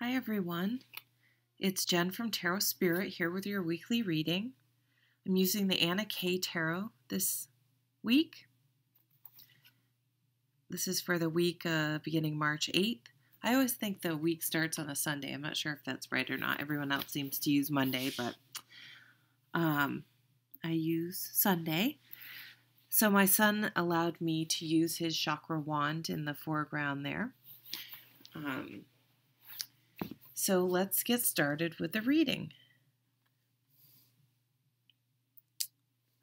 Hi everyone, it's Jen from Tarot Spirit here with your weekly reading. I'm using the Anna K Tarot this week. This is for the week beginning March 8th. I always think the week starts on a Sunday. I'm not sure if that's right or not. Everyone else seems to use Monday, but I use Sunday. So my son allowed me to use his chakra wand in the foreground there. So let's get started with the reading.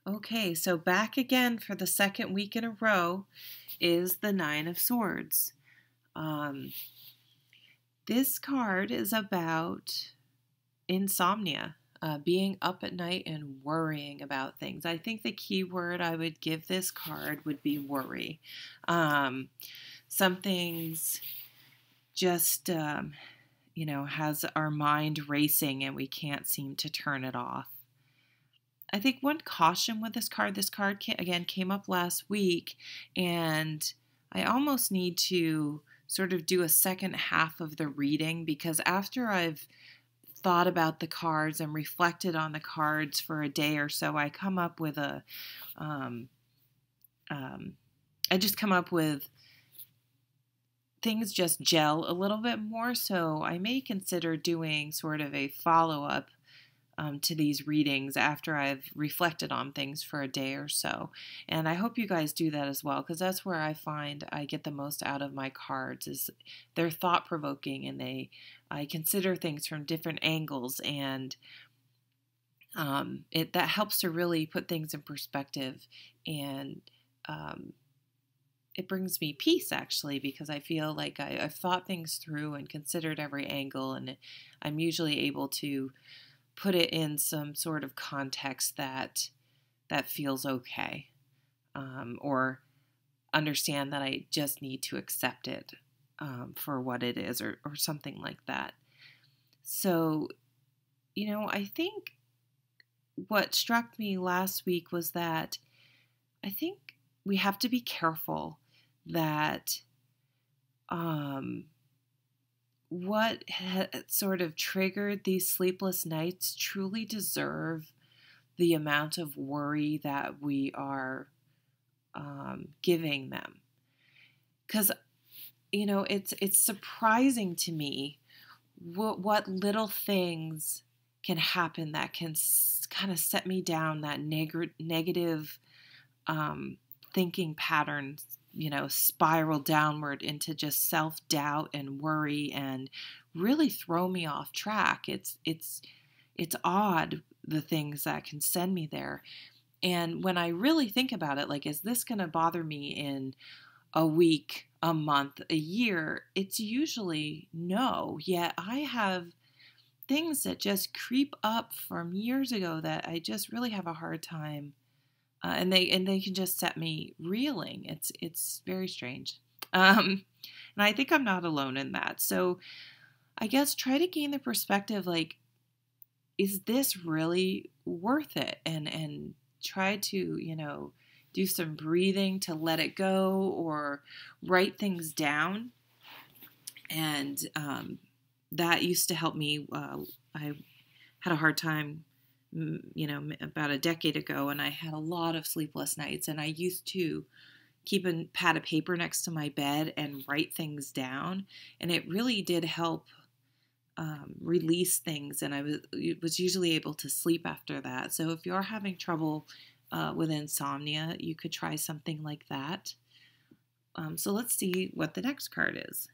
Okay, so back again for the second week in a row is the Nine of Swords. This card is about insomnia, being up at night and worrying about things. I think the key word I would give this card would be worry. Some things just has our mind racing and we can't seem to turn it off. I think one caution with this card came up last week, and I almost need to sort of do a second half of the reading, because after I've thought about the cards and reflected on the cards for a day or so, I come up with things just gel a little bit more, so I may consider doing sort of a follow-up to these readings after I've reflected on things for a day or so. And I hope you guys do that as well, because that's where I find I get the most out of my cards, is they're thought-provoking, and I consider things from different angles, and that helps to really put things in perspective, and it brings me peace, actually, because I feel like I've thought things through and considered every angle, and I'm usually able to put it in some sort of context that feels okay, or understand that I just need to accept it for what it is, or something like that. So, I think what struck me last week was that I think we have to be careful that what sort of triggered these sleepless nights truly deserve the amount of worry that we are giving them. Because, it's surprising to me what little things can happen that can kind of set me down that negative thinking patterns, spiral downward into just self-doubt and worry, and really throw me off track. It's odd, the things that can send me there. And when I really think about it, like, is this going to bother me in a week, a month, a year? It's usually no. Yet I have things that just creep up from years ago that I just really have a hard time. And they can just set me reeling. It's very strange, and I think I'm not alone in that. So I guess try to gain the perspective, like, is this really worth it? And try to do some breathing to let it go, or write things down. And that used to help me. I had a hard time about a decade ago, and I had a lot of sleepless nights, and I used to keep a pad of paper next to my bed and write things down, and it really did help release things, and I was usually able to sleep after that. So if you're having trouble with insomnia, you could try something like that. So let's see what the next card is.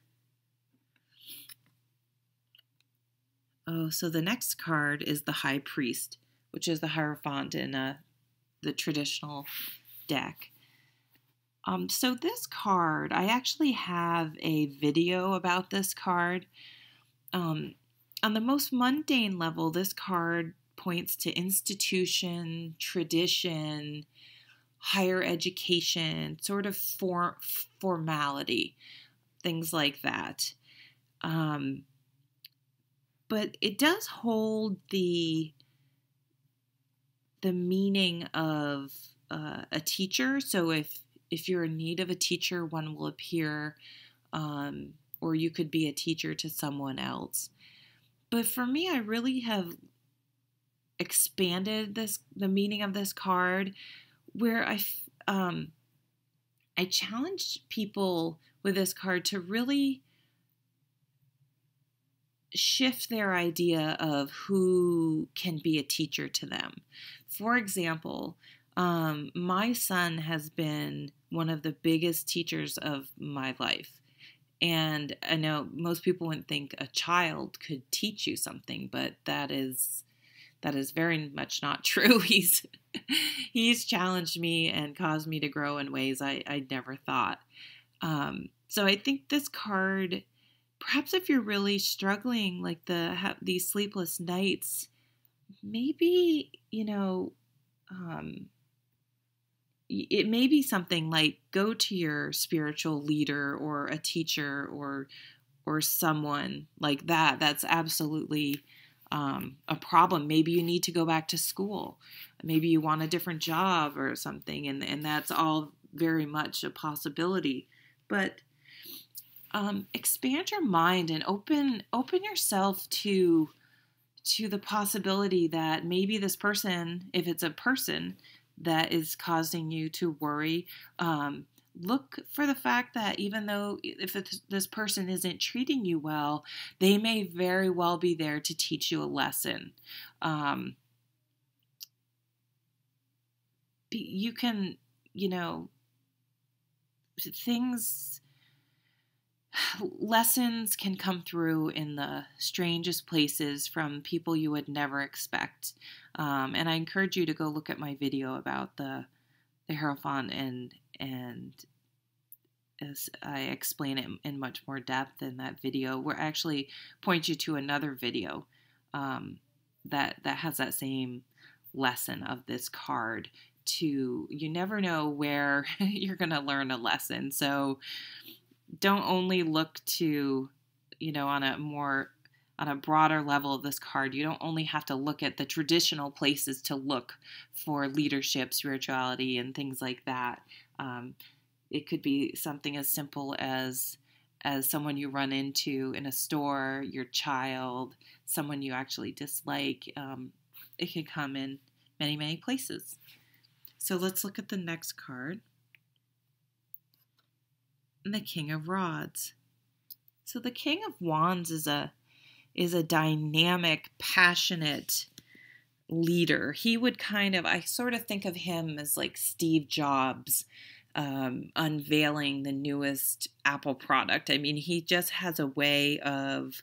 Oh, so the next card is the High Priest, which is the Hierophant in the traditional deck. So this card, I actually have a video about this card. On the most mundane level, this card points to institution, tradition, higher education, sort of formality, things like that. But it does hold the meaning of a teacher. So if you're in need of a teacher, one will appear, or or you could be a teacher to someone else. But for me, I really have expanded the meaning of this card, where I challenged people with this card to really shift their idea of who can be a teacher to them. For example, my son has been one of the biggest teachers of my life. And I know most people wouldn't think a child could teach you something, but that is very much not true. He's challenged me and caused me to grow in ways I never thought. So I think this card, perhaps if you're really struggling, like these sleepless nights, maybe, it may be something like go to your spiritual leader or a teacher or someone like that. That's absolutely a problem. Maybe you need to go back to school. Maybe you want a different job or something, and that's all very much a possibility. But expand your mind and open yourself to the possibility that maybe this person, if it's a person that is causing you to worry, look for the fact that even though if this person isn't treating you well, they may very well be there to teach you a lesson. You can, lessons can come through in the strangest places from people you would never expect. And I encourage you to go look at my video about the Hierophant, and as I explain it in much more depth in that video, where I actually point you to another video that has that same lesson of this card. You never know where you're going to learn a lesson. So don't only look to, on a broader level of this card. You don't only have to look at the traditional places to look for leadership, spirituality, and things like that. It could be something as simple as someone you run into in a store, your child, someone you actually dislike. It can come in many, many places. So let's look at the next card. The King of Rods. So the King of Wands is a dynamic, passionate leader. He would I sort of think of him as like Steve Jobs, unveiling the newest Apple product. I mean, he just has a way of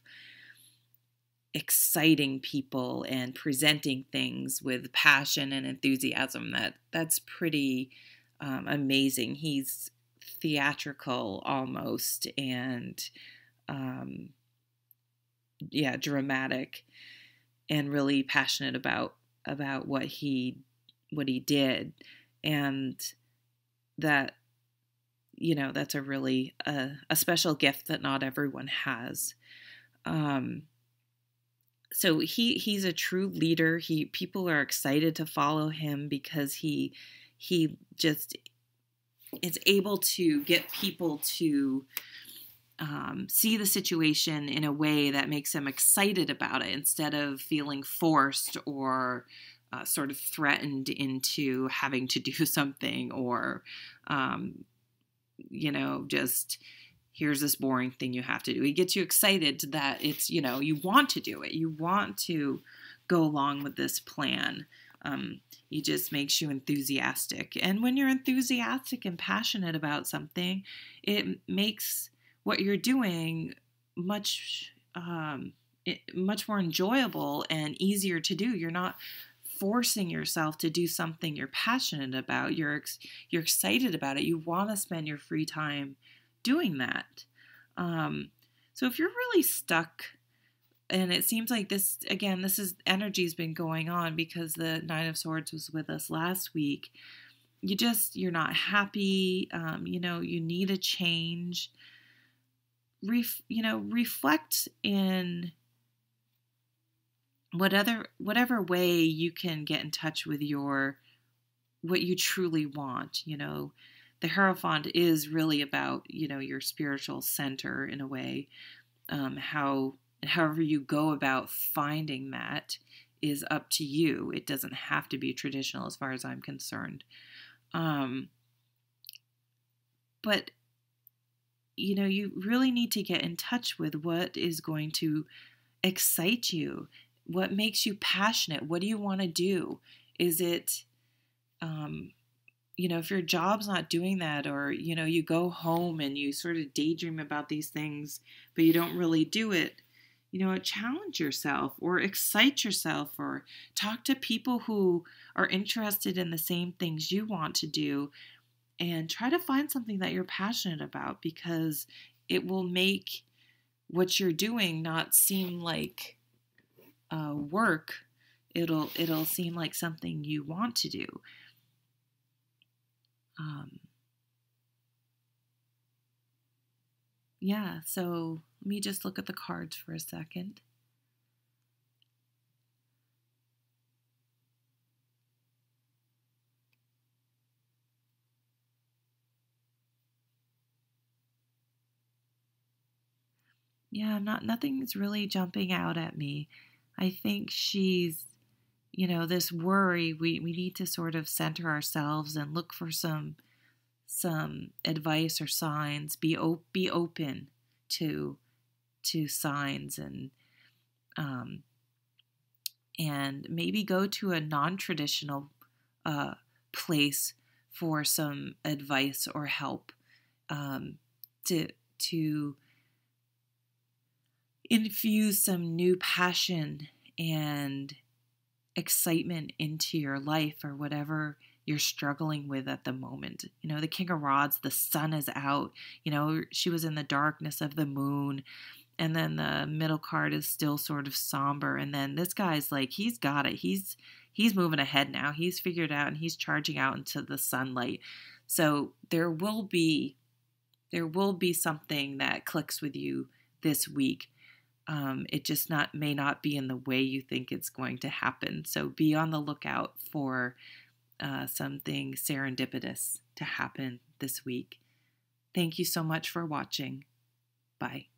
exciting people and presenting things with passion and enthusiasm. That's pretty amazing. He's theatrical almost, and dramatic, and really passionate about what he did, and that that's a really a special gift that not everyone has. So he's a true leader. People are excited to follow him because he just is able to get people to see the situation in a way that makes them excited about it, instead of feeling forced or sort of threatened into having to do something, or just here's this boring thing you have to do. He gets you excited that it's, you want to do it. You want to go along with this plan. He just makes you enthusiastic. And when you're enthusiastic and passionate about something, it makes what you're doing much more enjoyable and easier to do. You're not forcing yourself to do something you're passionate about. You're excited about it. You want to spend your free time doing that. So if you're really stuck, and it seems like this energy's been going on because the Nine of Swords was with us last week. You're not happy. You need a change. Reflect in whatever way you can get in touch with what you truly want. the Hierophant is really about, your spiritual center in a way. However you go about finding that is up to you. It doesn't have to be traditional as far as I'm concerned. But you really need to get in touch with what is going to excite you. What makes you passionate? What do you want to do? Is it, if your job's not doing that, or, you go home and you sort of daydream about these things, but you don't really do it, challenge yourself or excite yourself, or talk to people who are interested in the same things you want to do, and try to find something that you're passionate about, because it will make what you're doing not seem like work. It'll seem like something you want to do. Yeah, so let me just look at the cards for a second. Yeah, nothing's really jumping out at me. I think she's, this worry, we need to sort of center ourselves and look for some advice or signs. Be open to signs, and maybe go to a non-traditional place for some advice or help, to infuse some new passion and excitement into your life, or whatever you're struggling with at the moment. The King of Rods, the sun is out. She was in the darkness of the moon. And then the middle card is still sort of somber. And then this guy's like, he's got it. He's moving ahead now. He's figured out, and he's charging out into the sunlight. So there will be something that clicks with you this week. It just may not be in the way you think it's going to happen. So be on the lookout for something serendipitous to happen this week. Thank you so much for watching. Bye.